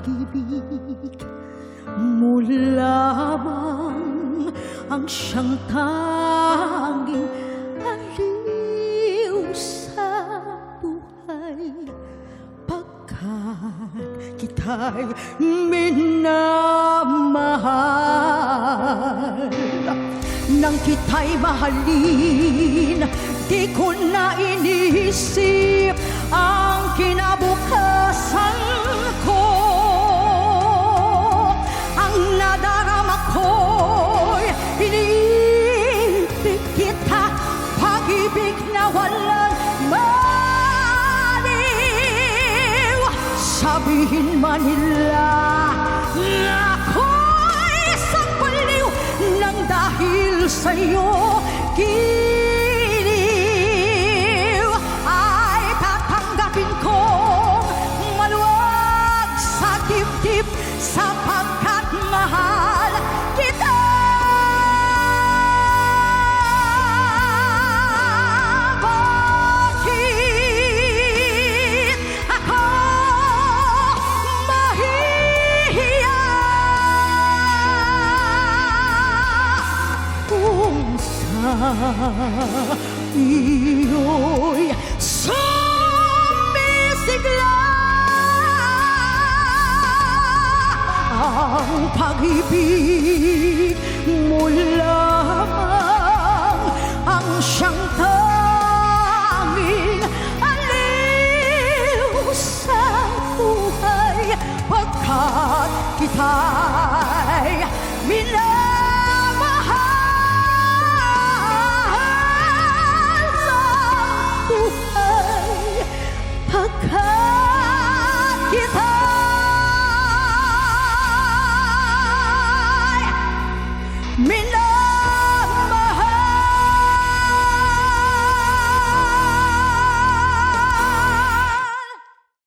pag-ibig mo lamang ang siyang tanging aliw sa buhay, pagkat kita'y minamahal. Nang kita'y mahalin, di ko na iniisip ang kinabukasan ko. Ang nadarama ko'y iniibig kita, pag-ibig na walang maliw. Sabihin man nila na ako'y isang baliw nang dahil sa'yo giliw, ay tatanggapin kong maluwag sa dibdib sapagkat mahal kita. Bakit ako mahihiya kung sa iyo'y sumisigla ang pag-ibig mo lamang ang siyang tanging aliw sa buhay, pagkat kita'y minamahal.